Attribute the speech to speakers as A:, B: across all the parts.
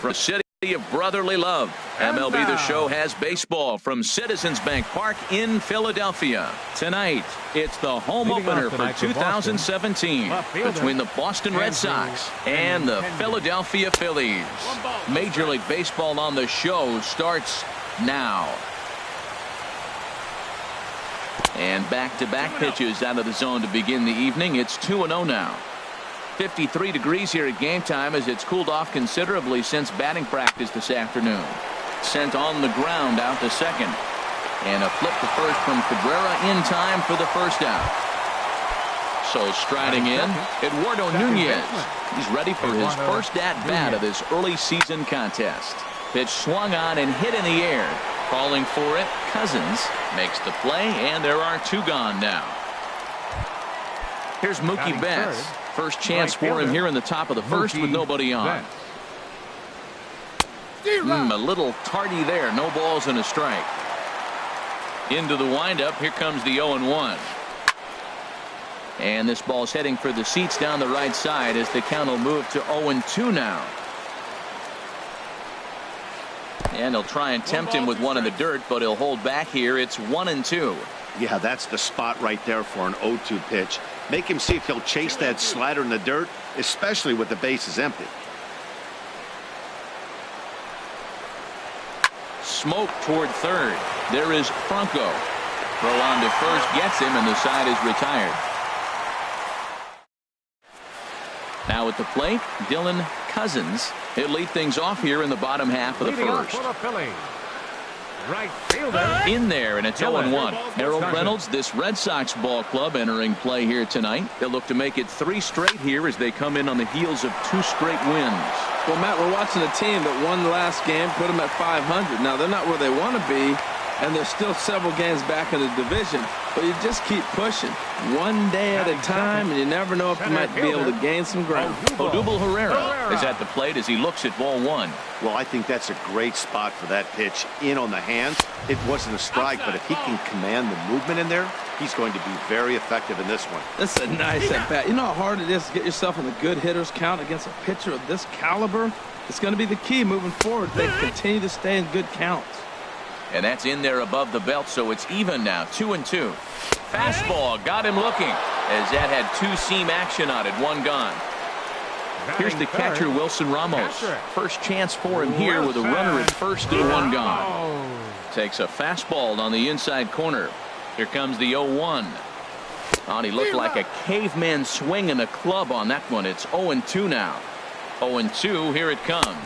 A: From the city of brotherly love, MLB The Show has baseball from Citizens Bank Park in Philadelphia. Tonight, it's the home opener for 2017 between the Boston Red Sox and the Philadelphia Phillies. Major League Baseball on the Show starts now. And back-to-back pitches out of the zone to begin the evening. It's 2-0 now. 53 degrees here at game time as it's cooled off considerably since batting practice this afternoon. Sent on the ground out to second. And a flip to first from Cabrera in time for the first out. So striding in, Eduardo Nunez. He's ready for his first at-bat of this early season contest. Pitch swung on and hit in the air. Calling for it, Cousins makes the play, and there are two gone now. Here's Mookie Betts. First chance for him here in the top of the first with nobody on. A little tardy there. No balls and a strike. Into the windup. Here comes the 0-1. And this ball's heading for the seats down the right side as the count will move to 0-2 now. And he'll try and tempt him with one in the dirt, but he'll hold back here. It's 1-2.
B: Yeah, that's the spot right there for an 0-2 pitch. Make him see if he'll chase that slider in the dirt, especially with the bases empty.
A: Smoke toward third. There is Franco. Throw on to first, gets him, and the side is retired. Now at the plate, Dylan Cousins. He'll lead things off here in the bottom half of the first.
C: Right fielder.
A: In there, and it's 0-1. Harold Reynolds, this Red Sox ball club entering play here tonight. They'll look to make it 3 straight here as they come in on the heels of 2 straight wins.
D: Well, Matt, we're watching a team that won the last game, put them at 500. Now, they're not where they want to be, and they're still several games back in the division. But you just keep pushing one day at a time, and you never know if you might be able to gain some ground.
A: Odubel Herrera is at the plate as he looks at ball 1.
B: Well, I think that's a great spot for that pitch. In on the hands. It wasn't a strike, but if he can command the movement in there, he's going to be very effective in this one.
D: This is a nice at-bat. You know how hard it is to get yourself in a good hitter's count against a pitcher of this caliber? It's going to be the key moving forward. They continue to stay in good counts.
A: And that's in there above the belt, so it's even now, 2-2. Fastball got him looking as that had 2-seam action on it, 1 gone. Here's the catcher, Wilson Ramos. First chance for him here with a runner at first and 1 gone. Takes a fastball on the inside corner. Here comes the 0-1. Oh, he looked like a caveman swinging a club on that one. It's 0-2 now. 0-2, here it comes.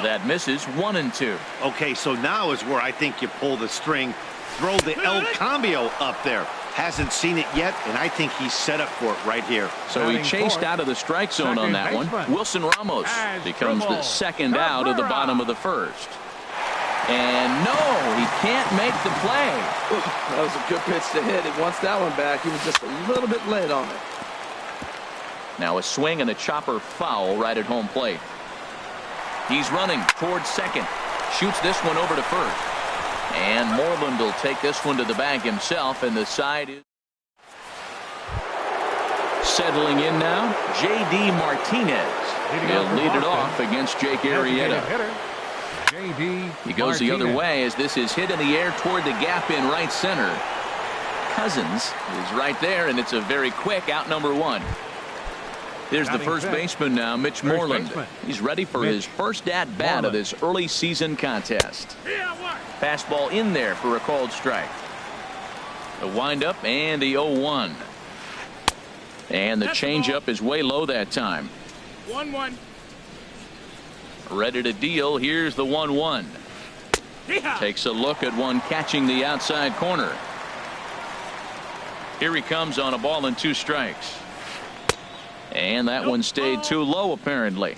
A: That misses, 1-2.
B: Okay, so now is where I think you pull the string. Throw the El Cambio up there. Hasn't seen it yet, and I think he's set up for it right here.
A: So he chased out of the strike zone on that one. Wilson Ramos becomes the second out of the bottom of the first. And no, he can't make the play.
D: That was a good pitch to hit. He wants that one back. He was just a little bit late on it.
A: Now a swing and a chopper foul right at home plate. He's running towards second. Shoots this one over to first. And Moreland will take this one to the bag himself, and the side is settling in now. J.D. Martinez. He'll lead it off against Jake Arrieta. He goes the other way as this is hit in the air toward the gap in right center. Cousins is right there, and it's a very quick out, number 1. There's the first baseman now, Mitch Moreland. He's ready for his first at-bat of this early season contest. Fastball in there for a called strike. The windup and the 0-1. And the changeup is way low that time.
C: 1-1.
A: Ready to deal. Here's the 1-1. Takes a look at one catching the outside corner. Here he comes on a ball and 2 strikes. And that one stayed too low, apparently.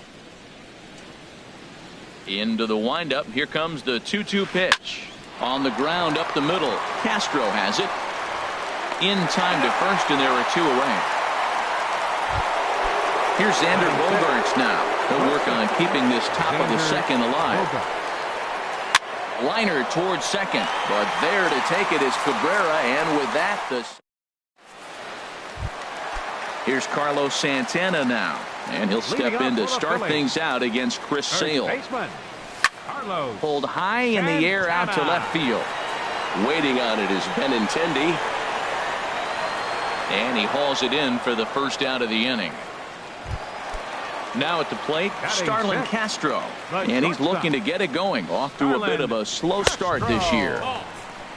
A: Into the windup. Here comes the 2-2 pitch. On the ground up the middle. Castro has it. In time to first, and there are 2 away. Here's Xander Bogaerts now. He'll work on keeping this top of the second alive. Liner towards second, but there to take it is Cabrera, and with that, Here's Carlos Santana now, and he'll step in to start things out against Chris Sale. Pulled high in the air out to left field. Waiting on it is Benintendi, and he hauls it in for the first out of the inning. Now at the plate, Starlin Castro, and he's looking to get it going. Off to a bit of a slow start this year.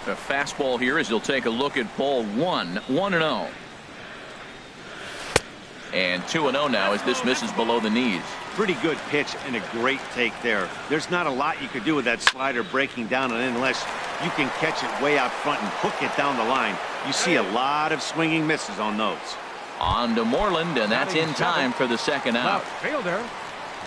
A: A fastball here as he'll take a look at ball 1, 1-0. And 2-0 now as this misses below the knees.
B: Pretty good pitch and a great take there. There's not a lot you could do with that slider breaking down and in unless you can catch it way out front and hook it down the line. You see a lot of swinging misses on those.
A: On to Moreland, and that's in time for the second out.
C: Fielder,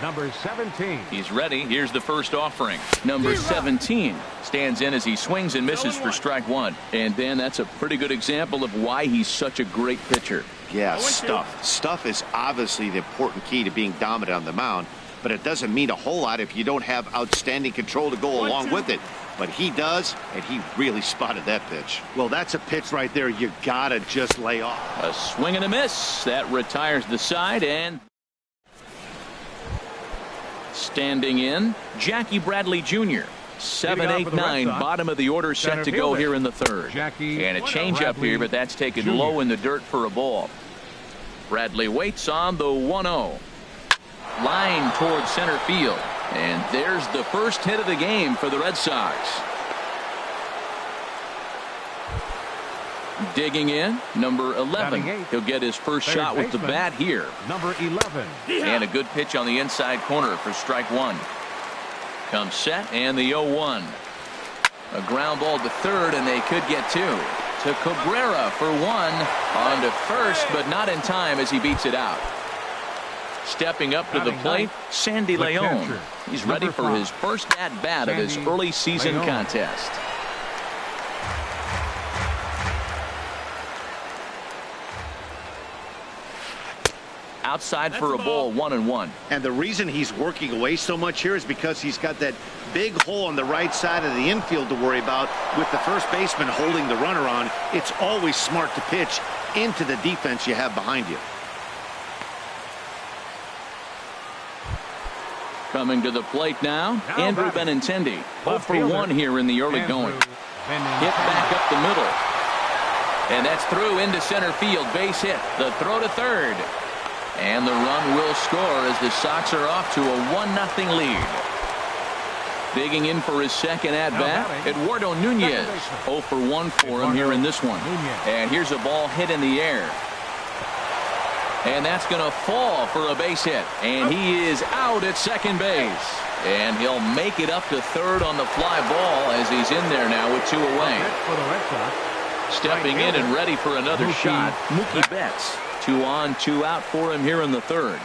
C: number 17.
A: He's ready. Here's the first offering. Number 17 stands in as he swings and misses for strike one. And Dan, that's a pretty good example of why he's such a great pitcher.
B: Yeah, stuff. Stuff is obviously the important key to being dominant on the mound, but it doesn't mean a whole lot if you don't have outstanding control to go along with it. But he does, and he really spotted that pitch. Well, that's a pitch right there you gotta just lay off.
A: A swing and a miss. That retires the side, and standing in, Jackie Bradley Jr. 7, 8, 9, bottom of the order, set to go here in the third. And a changeup here, but that's taken low in the dirt for a ball. Bradley waits on the 1-0. Line towards center field. And there's the first hit of the game for the Red Sox. Digging in, number 11. He'll get his first shot with the bat here.
C: Number 11.
A: And a good pitch on the inside corner for strike one. Comes set, and the 0-1. A ground ball to third, and they could get two. To Cabrera for one. On to first, but not in time as he beats it out. Stepping up to the plate, Sandy Leon. He's ready for his first at-bat of his early season contest. Outside for a ball, 1-1.
B: And the reason he's working away so much here is because he's got that big hole on the right side of the infield to worry about with the first baseman holding the runner on. It's always smart to pitch into the defense you have behind you.
A: Coming to the plate now, Andrew Benintendi. 0 for 1 here in the early going. Hit back up the middle. And that's through into center field. Base hit. The throw to third. And the run will score as the Sox are off to a 1-0 lead. Digging in for his second at-bat, Eduardo Nunez. 0 for 1 for him here in this one. And here's a ball hit in the air. And that's going to fall for a base hit. And he is out at second base. And he'll make it up to third on the fly ball as he's in there now with 2 away. Stepping in and ready for another shot, Mookie Betts. 2 on, 2 out for him here in the third.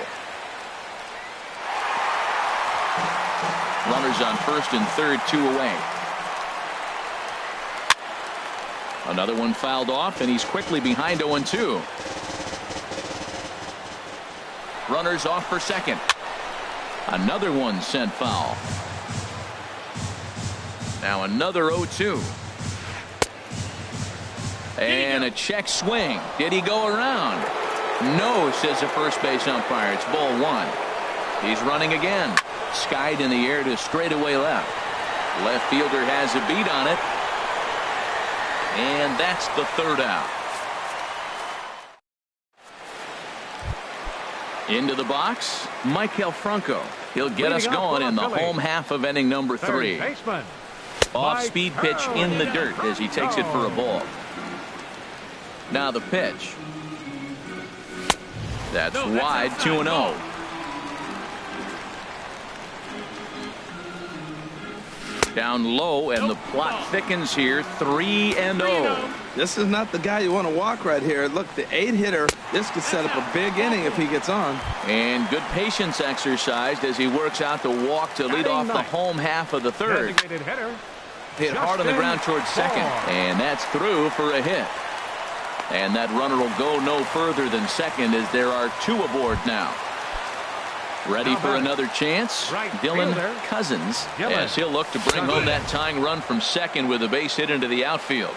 A: Runners on first and third, 2 away. Another one fouled off, and he's quickly behind 0-2. Runners off for second. Another one sent foul. Now another 0-2. And a check swing. Did he go around? No, says the first base umpire. It's ball 1. He's running again. Skied in the air to straightaway left. Left fielder has a beat on it. And that's the third out. Into the box, Maikel Franco. He'll get us going in the home half of inning number 3. Off-speed pitch in the dirt as he takes it for a ball. Now the pitch. That's wide, 2-0. Down low, and the plot thickens here, 3-0.
D: This is not the guy you want to walk right here. Look, the 8-hitter, this could set up a big inning if he gets on.
A: And good patience exercised as he works out the walk to lead off the home half of the third. Hit hard on the ground towards second, and that's through for a hit. And that runner will go no further than second as there are 2 aboard now. Ready for another chance, Dylan Cousins, as he'll look to bring home that tying run from second with a base hit into the outfield.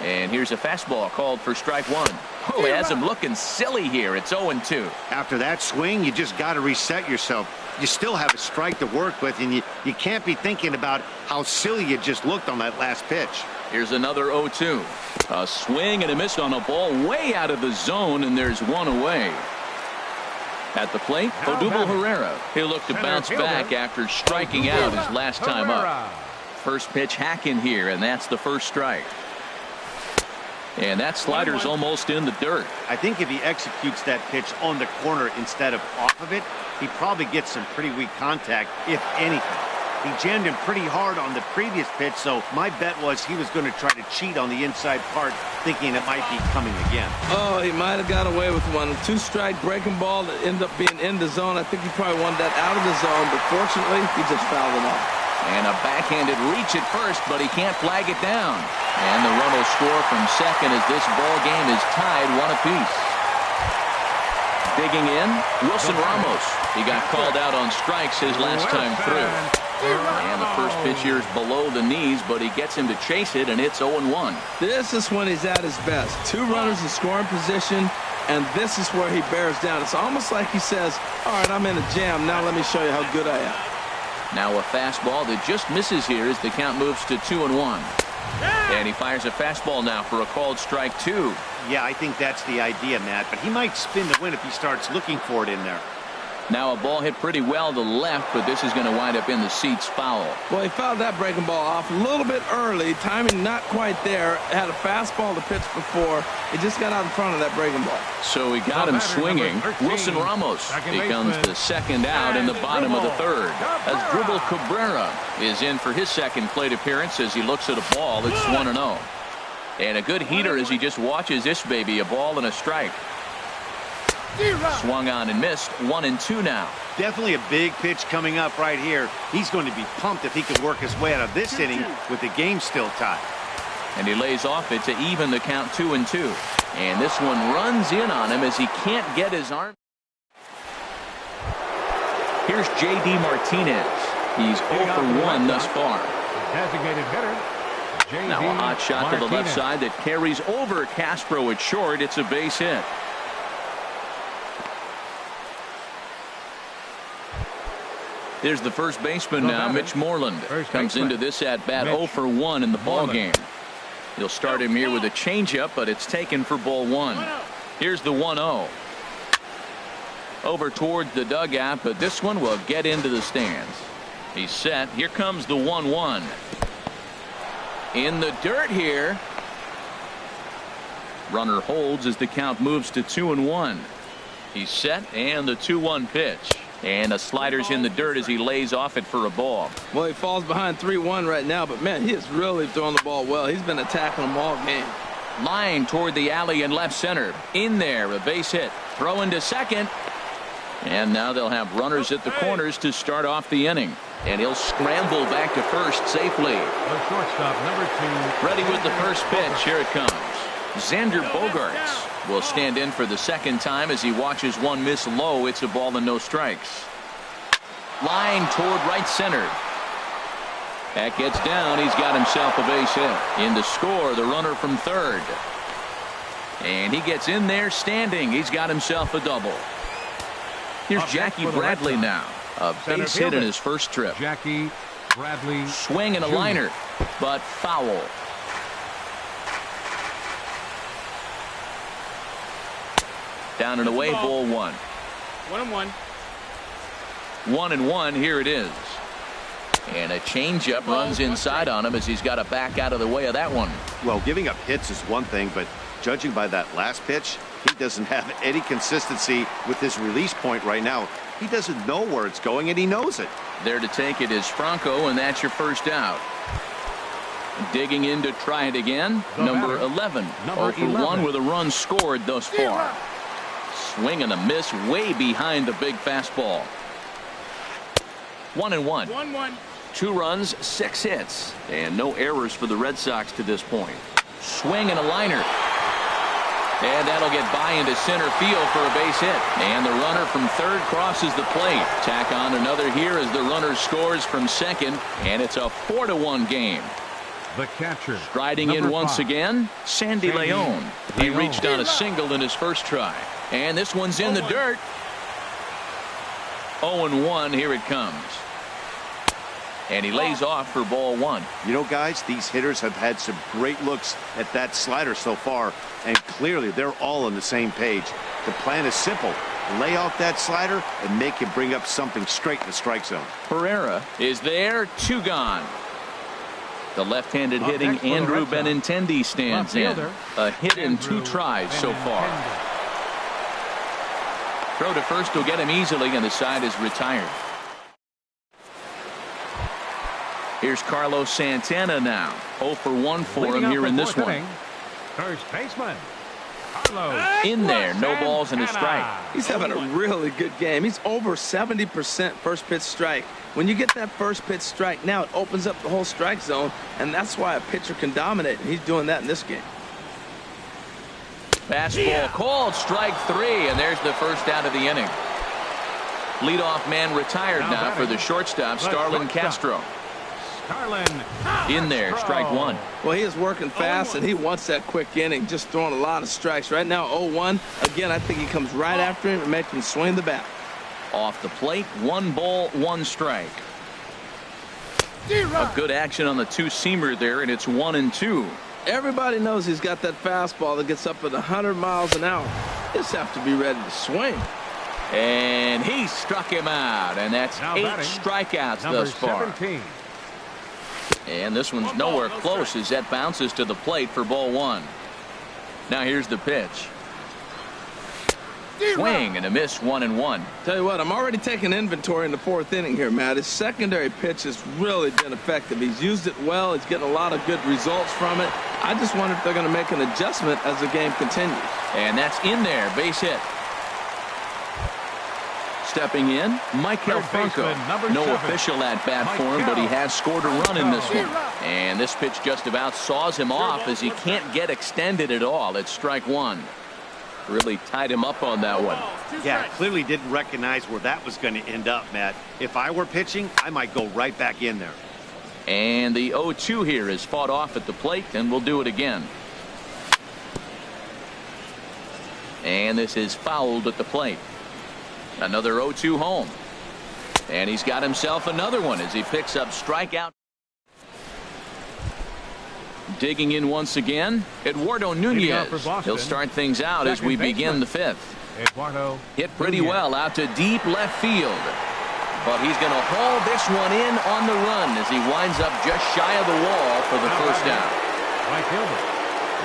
A: And here's a fastball called for strike one. Oh, it has him looking silly here. It's 0-2.
B: After that swing, you just got to reset yourself. You still have a strike to work with, and you can't be thinking about how silly you just looked on that last pitch.
A: Here's another 0-2. A swing and a miss on a ball way out of the zone, and there's one away. At the plate, Odubel Herrera. He'll look to bounce back after striking out his last time up. First pitch hacking here, and that's the first strike. And that slider's almost in the dirt.
B: I think if he executes that pitch on the corner instead of off of it, he probably gets some pretty weak contact, if anything. He jammed him pretty hard on the previous pitch, so my bet was he was going to try to cheat on the inside part, thinking it might be coming again.
D: Oh, he might have got away with one. Two-strike breaking ball that ended up being in the zone. I think he probably wanted that out of the zone, but fortunately, he just fouled it off.
A: And a backhanded reach at first, but he can't flag it down. And the run will score from second as this ball game is tied 1 apiece. Digging in, Wilson Ramos. He got called out on strikes his last time through. And the first pitch here is below the knees, but he gets him to chase it, and it's 0-1.
D: This is when he's at his best. Two runners in scoring position, and this is where he bears down. It's almost like he says, all right, I'm in a jam. Now let me show you how good I am.
A: Now a fastball that just misses here as the count moves to 2-1. And he fires a fastball now for a called strike 2.
B: Yeah, I think that's the idea, Matt, but he might spin the win if he starts looking for it in there.
A: Now a ball hit pretty well to left, but this is going to wind up in the seats foul.
D: Well, he fouled that breaking ball off a little bit early. Timing not quite there. Had a fastball to pitch before. He just got out in front of that breaking ball.
A: So he got him swinging. Wilson Ramos becomes the second out in the bottom of the third. As Dribble Cabrera is in for his second plate appearance as he looks at a ball. It's 1-0. And a good heater as he just watches this baby, a ball and a strike. Swung on and missed. 1-2 now.
B: Definitely a big pitch coming up right here. He's going to be pumped if he can work his way out of this inning with the game still tied.
A: And he lays off it to even the count 2-2. And this one runs in on him as he can't get his arm. Here's J.D. Martinez. He's 0 for 1 thus far.
C: Designated hitter.
A: Now a hot shot to the left side that carries over Castro at short. It's a base hit. There's the first baseman now, Mitch Moreland. Comes into this at-bat 0 for 1 in the ball game. He'll start him here with a changeup, but it's taken for ball 1. Here's the 1-0. Over towards the dugout, but this one will get into the stands. He's set. Here comes the 1-1. In the dirt here. Runner holds as the count moves to 2-1. He's set, and the 2-1 pitch. And the slider's in the dirt as he lays off it for a ball.
D: Well, he falls behind 3-1 right now, but man, he is really throwing the ball well. He's been attacking them all game.
A: Line toward the alley in left center. In there, a base hit. Throw into second. And now they'll have runners at the corners to start off the inning. And he'll scramble back to first safely.
C: The shortstop, number 2.
A: Ready with the first pitch. Here it comes. Xander Bogaerts will stand in for the second time as he watches one miss low. It's a ball and no strikes. Line toward right center. That gets down. He's got himself a base hit. In to score, the runner from third. And he gets in there standing. He's got himself a double. Here's Jackie Bradley now. A base hit in his first trip.
C: Jackie Bradley.
A: Swing and a liner, but foul. Down and away, ball 1.
E: 1-1.
A: 1-1. Here it is. And a changeup runs inside on him as he's got to back out of the way of that one.
B: Well, giving up hits is one thing, but judging by that last pitch, he doesn't have any consistency with his release point right now. He doesn't know where it's going, and he knows it.
A: There to take it is Franco, and that's your first out. Digging in to try it again. Number 11. 0 for 1 with a run scored thus far. Swing and a miss way behind the big fastball. 1-1.
E: 1-1.
A: 2 runs, 6 hits, and no errors for the Red Sox to this point. Swing and a liner. And that'll get by into center field for a base hit. And the runner from third crosses the plate. Tack on another here as the runner scores from second, and it's a 4-1 game.
C: The catcher.
A: Striding in once
C: 5.
A: again, Sandy Leon. He reached on a single in his first try. And this one's in the dirt. 0-1, here it comes. And he lays off for ball 1.
B: You know, guys, these hitters have had some great looks at that slider so far, and clearly they're all on the same page. The plan is simple. Lay off that slider and make him bring up something straight in the strike zone.
A: Pereira is there, 2 gone. The left-handed hitting Andrew Benintendi stands in. A hit in 2 tries so far. Throw to first will get him easily, and the side is retired. Here's Carlos Santana now. 0 for 1 for him here in this one.
C: First baseman, Carlos.
A: In there, no balls and a strike.
D: He's having a really good game. He's over 70% first pitch strike. When you get that first pitch strike, now it opens up the whole strike zone, and that's why a pitcher can dominate, and he's doing that in this game.
A: Fastball called, strike 3, and there's the first out of the inning. Leadoff man retired now for the shortstop, Starlin Castro. In there, strike 1.
D: Well, he is working fast, and he wants that quick inning, just throwing a lot of strikes. Right now, 0-1. Again, I think he comes right after him and makes him swing the bat.
A: Off the plate, 1 ball, 1 strike. A good action on the 2-seamer there, and it's 1-2.
D: Everybody knows he's got that fastball that gets up at 100 miles an hour. Just have to be ready to swing.
A: And he struck him out, and that's 8 strikeouts thus far.
C: 17.
A: And this one's nowhere close as that bounces to the plate for ball 1. Now here's the pitch. Swing and a miss, 1-1.
D: Tell you what, I'm already taking inventory in the 4th inning here, Matt. His secondary pitch has really been effective. He's used it well. He's getting a lot of good results from it. I just wonder if they're going to make an adjustment as the game continues.
A: And that's in there, base hit. Stepping in, Michael Franco. No official at bat for him, but he has scored a run in this one. And this pitch just about saws him off as he can't get extended at all. It's strike 1. Really tied him up on that one.
B: Yeah, clearly didn't recognize where that was going to end up, Matt. If I were pitching, I might go right back in there.
A: And the 0-2 here is fought off at the plate, and we'll do it again. And this is fouled at the plate. Another 0-2 home. And he's got himself another one as he picks up strikeout. Digging in once again, Eduardo Nunez. He'll start things out as we begin the 5th. Hit pretty well out to deep left field. But he's going to haul this one in on the run as he winds up just shy of the wall for the first out.
C: Right fielder,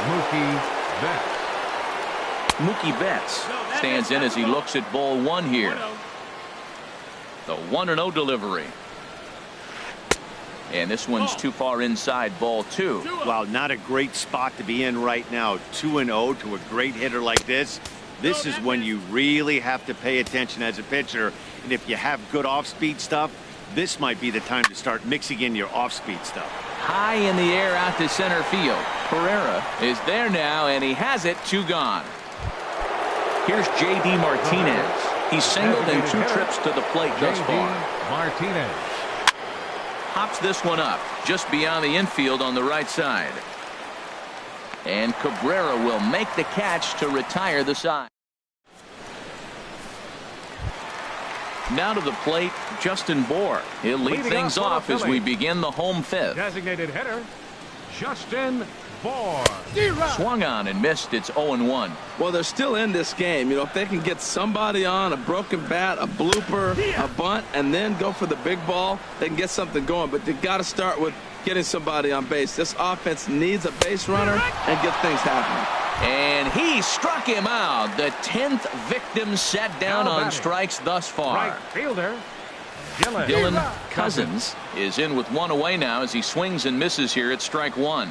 C: Mookie Betts.
A: Mookie Betts stands in as he looks at ball 1 here. The 1-0 delivery. And this one's too far inside, ball 2.
B: Wow, not a great spot to be in right now. 2-0 to a great hitter like this. This is when you really have to pay attention as a pitcher. And if you have good off-speed stuff, this might be the time to start mixing in your off-speed stuff.
A: High in the air out to center field. Pereira is there now, and he has it, 2 gone. Here's J.D. Martinez. He's singled in 2 trips to the plate thus far.
C: Martinez.
A: Hops this one up just beyond the infield on the right side. And Cabrera will make the catch to retire the side. Now to the plate, Justin Bour. He'll lead things off as we begin the home 5th.
C: Designated hitter, Justin Bour.
A: Swung on and missed. It's 0-1.
D: Well, they're still in this game. You know, if they can get somebody on, a broken bat, a blooper, a bunt, and then go for the big ball, they can get something going. But they got to start with getting somebody on base. This offense needs a base runner and get things happening.
A: And he struck him out. The 10th victim set down on strikes thus far.
C: Right fielder,
A: Dylan Cousins is in with 1 away now as he swings and misses here at strike 1.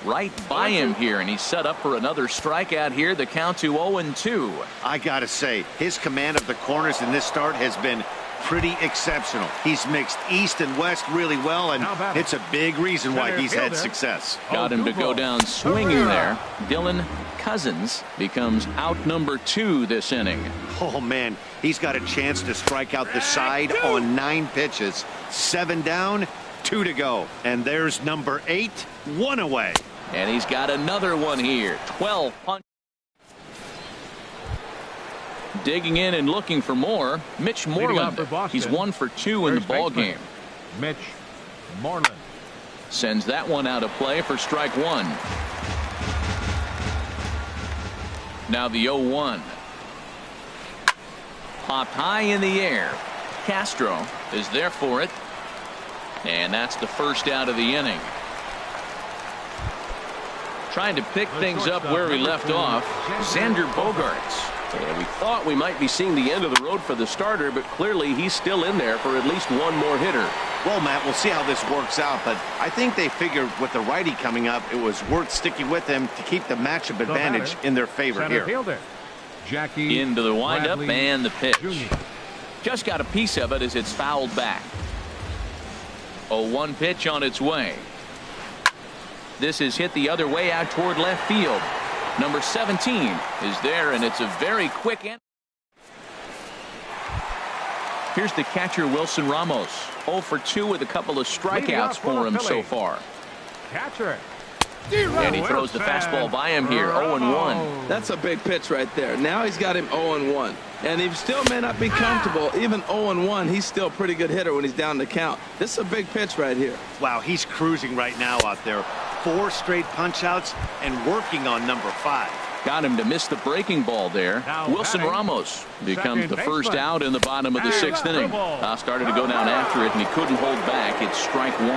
A: Right by him here, and he's set up for another strikeout here. The count to 0-2.
B: I gotta say, his command of the corners in this start has been pretty exceptional. He's mixed east and west really well, and it's a big reason why he's had success.
A: Got him to go down swinging there. Dylan Cousins becomes out number 2 this inning.
B: Oh man, he's got a chance to strike out the side on 9 pitches. 7 down, 2 to go. And there's number 8, 1 away.
A: And he's got another one here. 12 punch. Digging in and looking for more. Mitch Moreland. He's 1 for 2 in the ball game.
C: Mitch Moreland
A: sends that one out of play for strike 1. Now the 0-1. Popped high in the air. Castro is there for it. And that's the first out of the inning. Trying to pick things up where we left off. Xander Bogaerts.
E: And we thought we might be seeing the end of the road for the starter, but clearly he's still in there for at least one more hitter.
B: Well, Matt, we'll see how this works out, but I think they figured with the righty coming up, it was worth sticking with him to keep the matchup advantage in their favor here.
C: Fielder, Jackie
A: into the windup
C: Bradley
A: and the pitch.
C: Jr.
A: Just got a piece of it as it's fouled back. 0-1 pitch on its way. This is hit the other way out toward left field. Number 17 is there, and it's a very quick end. Here's the catcher, Wilson Ramos. 0 for 2 with a couple of strikeouts for him so far.
C: Catcher.
A: And he throws the fastball by him here. 0-1.
D: That's a big pitch right there. Now he's got him 0-1. And he still may not be comfortable. Even 0-1, he's still a pretty good hitter when he's down the count. This is a big pitch right here.
B: Wow, he's cruising right now out there. 4 straight punch-outs and working on number 5.
A: Got him to miss the breaking ball there. Wilson Ramos becomes the first out in the bottom of the 6th inning. Started to go down after it, and he couldn't hold back. It's strike 1.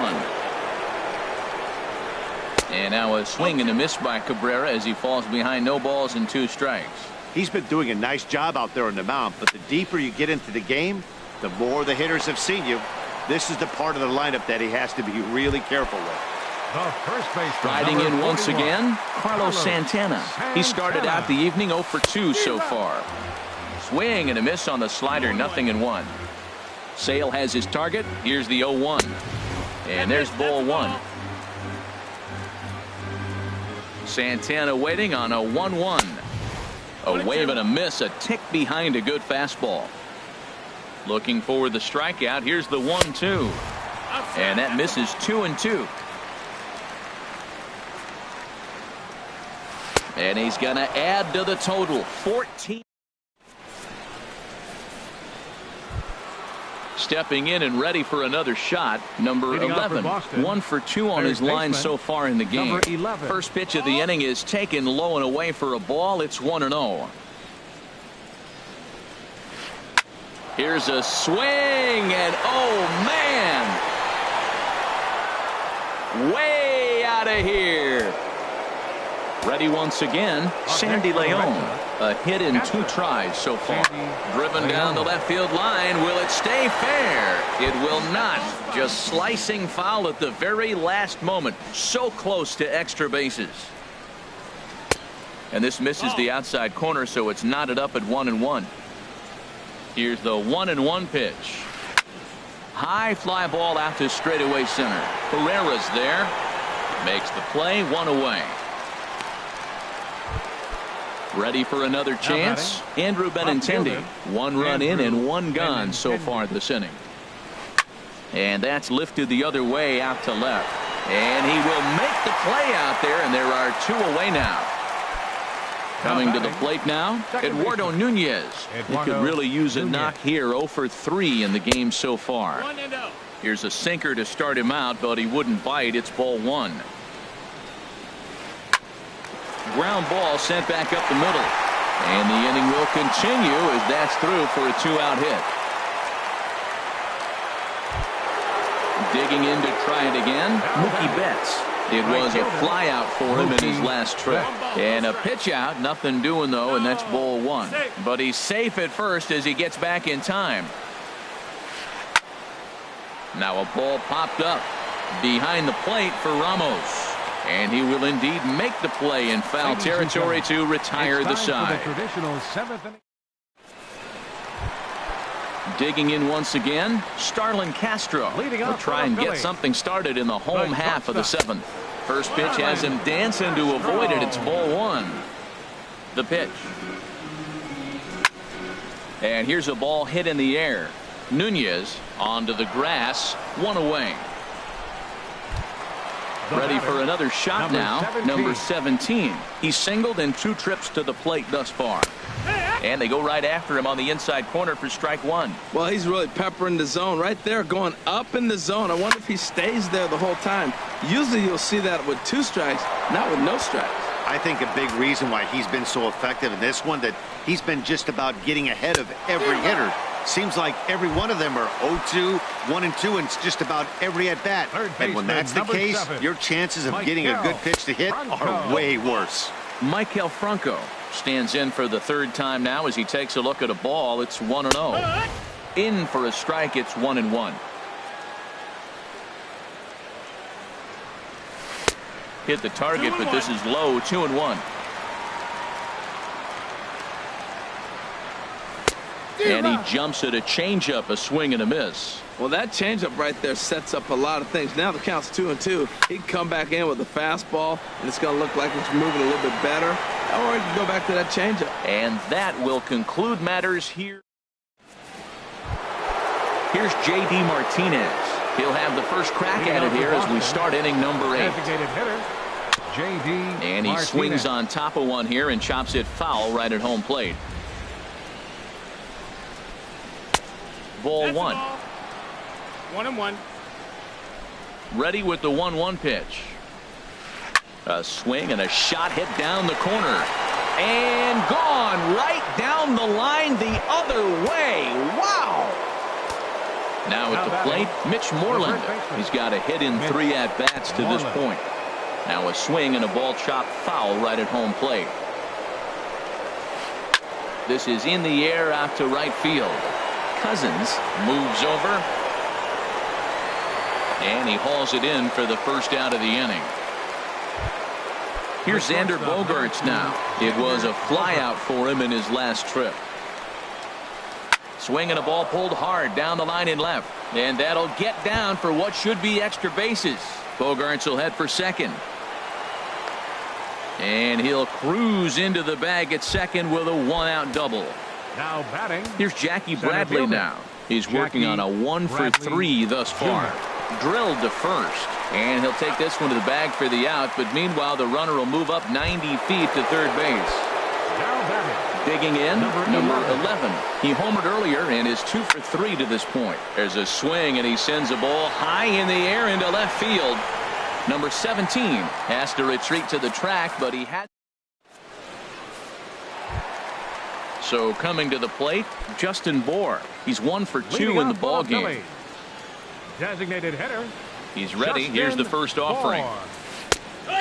A: And now a swing and a miss by Cabrera as he falls behind 0 balls and 2 strikes.
B: He's been doing a nice job out there on the mound, but the deeper you get into the game, the more the hitters have seen you. This is the part of the lineup that he has to be really careful with.
C: The first baseman,
A: riding in once again, Carlos Santana. He started out the evening 0 for 2 so far. Swing and a miss on the slider, 0-1. Sale has his target. Here's the 0-1. And there's ball 1. Santana waiting on a 1-1. A wave and a miss, a tick behind a good fastball. Looking for the strikeout. Here's the 1-2. And that misses 2-2. And he's going to add to the total. 14. Stepping in and ready for another shot. Number 11. 1 for 2 on his line so far in the game. First pitch of the inning is taken low and away for a ball. It's 1-0. Here's a swing, and oh man, way out of here. Ready once again, Sandy Leon. A hit in 2 tries so far. Driven down the left field line. Will it stay fair? It will not. Just slicing foul at the very last moment. So close to extra bases. And this misses the outside corner, so it's knotted up at 1-1. Here's the 1-1 pitch. High fly ball out to straightaway center. Pereira's there. Makes the play, 1 away. Ready for another chance. Andrew Benintendi. 1 run in and 1 gone so far this inning. And that's lifted the other way out to left. And he will make the play out there, and there are 2 away now. Coming to the plate now, Eduardo Nunez. He could really use a knock here. 0 for 3 in the game so far. Here's a sinker to start him out, but he wouldn't bite. It's ball 1. Ground ball sent back up the middle. And the inning will continue as that's through for a 2-out hit. Digging in to try it again, Mookie Betts. It was a fly out for him in his last trip. And a pitch out, nothing doing though, and that's ball 1. But he's safe at first as he gets back in time. Now a ball popped up behind the plate for Ramos. And he will indeed make the play in foul territory to retire the side. Digging in once again, Starlin Castro will try and get something started in the home half of the 7th. First pitch has him dancing to avoid it. It's ball 1. The pitch. And here's a ball hit in the air. Nunez onto the grass, 1 away. Ready for another shot now.
C: 17.
A: Number 17. He's singled in 2 trips to the plate thus far. And they go right after him on the inside corner for strike 1.
D: Well, he's really peppering the zone right there, going up in the zone. I wonder if he stays there the whole time. Usually you'll see that with 2 strikes, not with no strikes.
B: I think a big reason why he's been so effective in this one, that he's been just about getting ahead of every hitter. Seems like every one of them are 0-2, 1-2, and it's just about every at-bat. And when that's the case, your chances of getting a good pitch to hit are way worse.
A: Maikel Franco stands in for the 3rd time now as he takes a look at a ball. It's 1-0. In for a strike, it's 1-1. Hit the target, but this is low, 2-1. And he jumps at a changeup, a swing and a miss.
D: Well, that changeup right there sets up a lot of things. Now the count's 2-2. He can come back in with a fastball, and it's going to look like it's moving a little bit better. Or he can go back to that changeup.
A: And that will conclude matters here. Here's J.D. Martinez. He'll have the first crack at it here as we start inning number 8.
C: Designated hitter, J.D.
A: And he swings on top of one here and chops it foul right at home plate. Ball 1.
F: 1-1.
A: Ready with the 1-1 pitch. A swing and a shot hit down the corner. And gone right down the line the other way. Wow. Now at the plate, Mitch Moreland. He's got a hit in 3 at-bats to this point. Now a swing and a ball chopped foul right at home plate. This is in the air out to right field. Cousins moves over. And he hauls it in for the first out of the inning. Here's Xander Bogaerts now. It was a flyout for him in his last trip. Swing and a ball pulled hard down the line and left. And that'll get down for what should be extra bases. Bogaerts will head for second. And he'll cruise into the bag at second with a 1-out double.
C: Now batting.
A: Here's Jackie Bradley now. He's working on a 1 for 3 thus far. Drilled to first. And he'll take this one to the bag for the out. But meanwhile, the runner will move up 90 feet to third base.
C: Now batting.
A: Digging in, number 11. He homered earlier and is 2 for 3 to this point. There's a swing and he sends a ball high in the air into left field. Number 17 has to retreat to the track, but he had. So coming to the plate, Justin Bour. He's 1 for 2 in the ball game.
C: Designated hitter.
A: He's ready. Here's the first offering.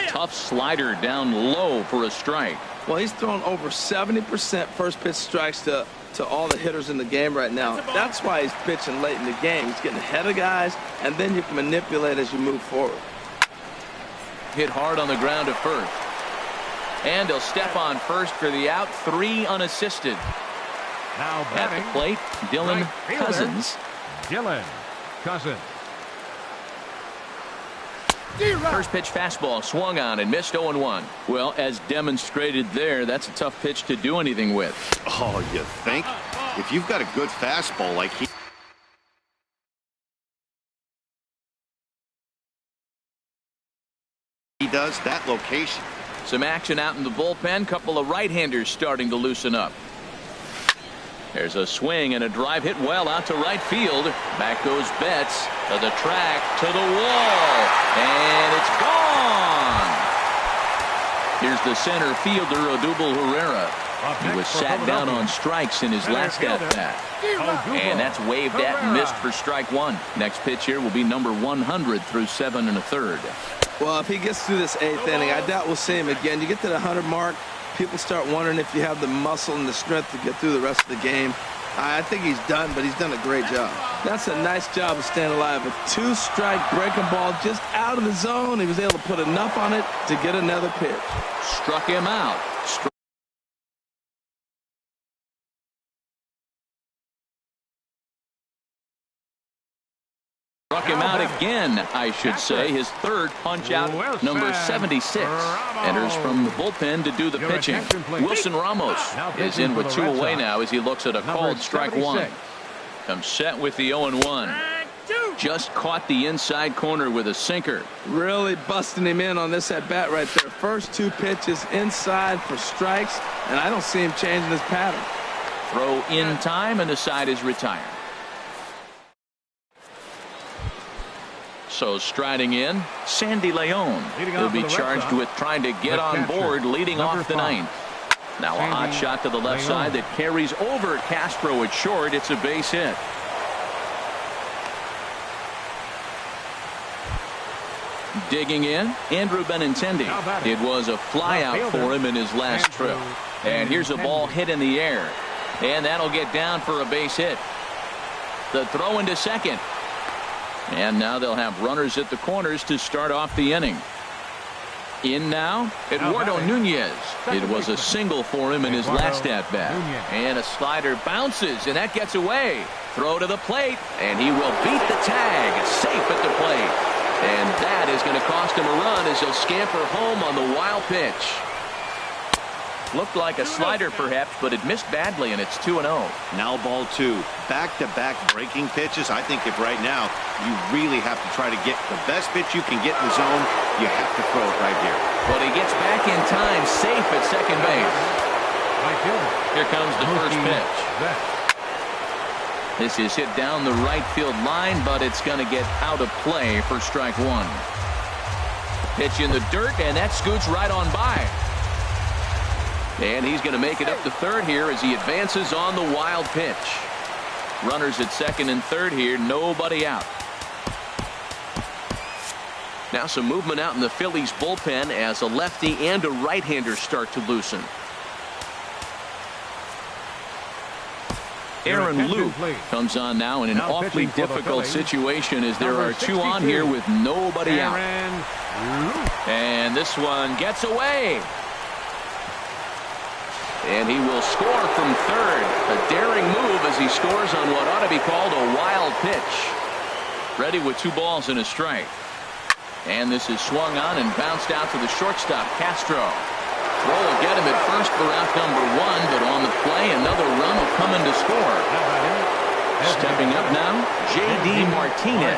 A: Tough slider down low for a strike.
D: Well, he's thrown over 70% first pitch strikes to all the hitters in the game right now. That's why he's pitching late in the game. He's getting ahead of guys, and then you can manipulate as you move forward.
A: Hit hard on the ground to first. And he'll step on first for the out. 3 unassisted.
C: Now
A: At
C: batting.
A: the plate, Dylan
C: Right fielder.
A: Cousins.
C: Dylan Cousins.
A: First pitch fastball swung on and missed 0-1. Well, as demonstrated there, that's a tough pitch to do anything with.
B: Oh, you think? If you've got a good fastball like he does, that location.
A: Some action out in the bullpen. Couple of right-handers starting to loosen up. There's a swing and a drive hit well out to right field. Back goes Betts to the track, to the wall, and it's gone. Here's the center fielder, Odubel Herrera. He was sat down on strikes in his last at-bat. And that's waved at and missed for strike 1. Next pitch here will be number 100 through 7 1/3.
D: Well, if he gets through this 8th inning, I doubt we'll see him again. You get to the 100 mark, people start wondering if you have the muscle and the strength to get through the rest of the game. I think he's done, but he's done a great job. That's a nice job of staying alive. A 2-strike breaking ball just out of the zone. He was able to put enough on it to get another pitch.
A: Struck him out. Struck him out again, I should say. His 3rd punch out. Number 76 enters from the bullpen to do the pitching. Wilson Ramos is in with 2 away now as he looks at a called strike 1. Comes set with the 0-1. Just caught the inside corner with a sinker.
D: Really busting him in on this at bat right there. First 2 pitches inside for strikes, and I don't see him changing his pattern.
A: Throw in time, and the side is retired. So striding in, Sandy Leon. He'll be charged with trying to get on board leading off the 9th. Now a hot shot to the left side that carries over Castro at short. It's a base hit. Digging in, Andrew Benintendi. It was a flyout for him in his last trip. And here's a ball hit in the air. And that'll get down for a base hit. The throw into second. And now they'll have runners at the corners to start off the inning. In now, Eduardo Nunez. It was a single for him in his last at-bat. And a slider bounces, and that gets away. Throw to the plate, and he will beat the tag. Safe at the plate. And that is going to cost him a run as he'll scamper home on the wild pitch. Looked like a slider perhaps, but it missed badly, and it's 2-0.
B: Now ball 2. Back-to-back breaking pitches. I think if right now you really have to try to get the best pitch you can get in the zone, you have to throw it right here.
A: But he gets back in time, safe at second base. Here comes the first pitch. This is hit down the right field line, but it's going to get out of play for strike 1. Pitch in the dirt, and that scoots right on by. And he's going to make it up to third here as he advances on the wild pitch. Runners at second and third here, nobody out. Now some movement out in the Phillies bullpen as a lefty and a right-hander start to loosen. Aaron Luke comes on now in an awfully difficult situation as there are 2 on here with nobody out. And this one gets away. And he will score from third. A daring move as he scores on what ought to be called a wild pitch. Ready with 2 balls and a strike. And this is swung on and bounced out to the shortstop, Castro. Throw will get him at first for out number 1, but on the play, another run will come in to score. Stepping up now, J.D. Martinez.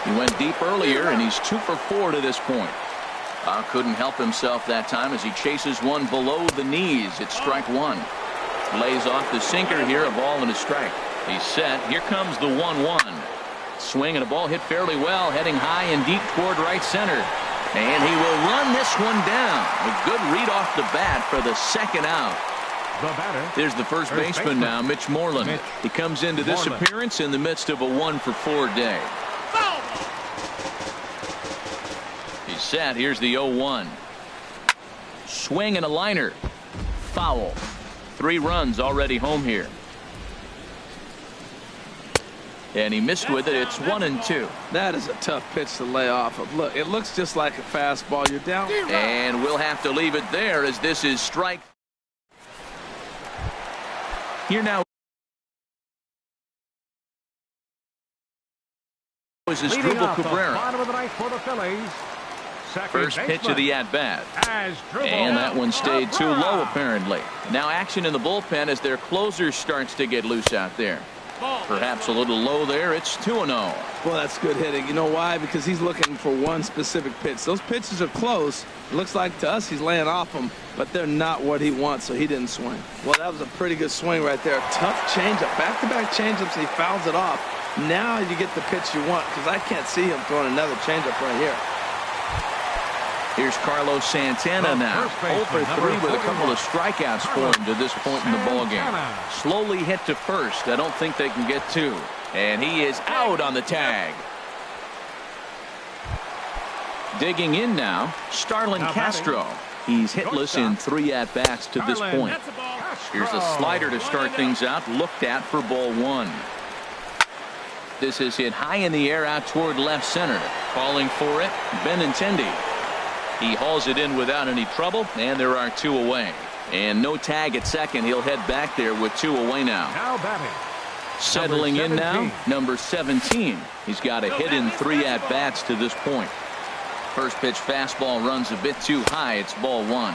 A: He went deep earlier, and he's 2 for 4 to this point. Couldn't help himself that time as he chases one below the knees. It's strike 1. Lays off the sinker here, a ball and a strike. He's set. Here comes the 1-1. Swing and a ball hit fairly well, heading high and deep toward right center. And he will run this one down. A good read off the bat for the second out. There's the first baseman now, Mitch Moreland. He comes into this appearance in the midst of a 1-for-4 day. He's set. Here's the 0-1. Swing and a liner. Foul. 3 runs already home here. And he missed with it. It's 1-2.
D: That is a tough pitch to lay off of. Look, it looks just like a fastball. You're down.
A: And we'll have to leave it there as this is strike. Here now is Asdrubal Cabrera. First pitch of the at-bat. And that one stayed too low apparently. Now action in the bullpen as their closer starts to get loose out there. Perhaps a little low there. It's 2-0.
D: Well, that's good hitting. You know why? Because he's looking for one specific pitch. Those pitches are close. It looks like to us he's laying off them, but they're not what he wants, so he didn't swing. Well, that was a pretty good swing right there. Tough changeup. Back-to-back changeups, and he fouls it off. Now you get the pitch you want, because I can't see him throwing another changeup right here.
A: Here's Carlos Santana now. 0 for 3 with a couple of strikeouts for him to this point in the ballgame. Slowly hit to first. I don't think they can get 2. And he is out on the tag. Digging in now, Starlin Castro. He's hitless in 3 at-bats to this point. Here's a slider to start things out. Looked at for ball 1. This is hit high in the air out toward left center. Calling for it, Benintendi. He hauls it in without any trouble, and there are 2 away. And no tag at second. He'll head back there with 2 away now. Settling in now, number 17. He's got a hit in 3 at-bats to this point. First pitch fastball runs a bit too high. It's ball 1.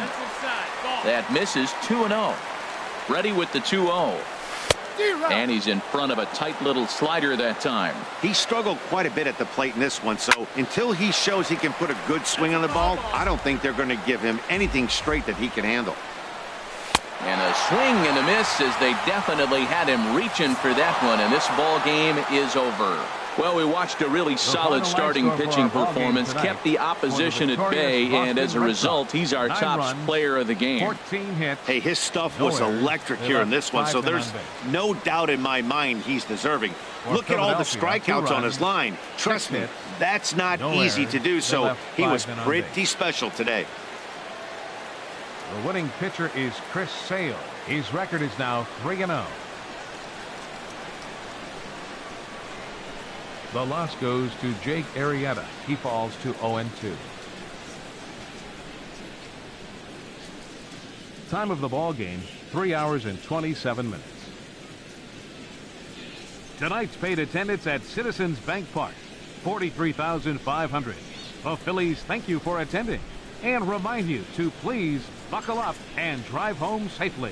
A: That misses. 2-0. Ready with the 2-0. And he's in front of a tight little slider that time.
B: He struggled quite a bit at the plate in this one, so until he shows he can put a good swing on the ball, I don't think they're going to give him anything straight that he can handle.
A: And a swing and a miss, as they definitely had him reaching for that one, and this ball game is over. Well, we watched a really solid starting pitching performance, kept the opposition at bay, and as a result, he's our top player of the game.
B: Hey, his stuff was electric here in this one, so there's no doubt in my mind he's deserving. Look at all the strikeouts on his line. Trust me, that's not easy to do, so he was pretty special today.
C: The winning pitcher is Chris Sale. His record is now 3-0. The loss goes to Jake Arrieta. He falls to 0-2. Time of the ball game, 3 hours and 27 minutes. Tonight's paid attendance at Citizens Bank Park, 43,500. The Phillies thank you for attending and remind you to please buckle up and drive home safely.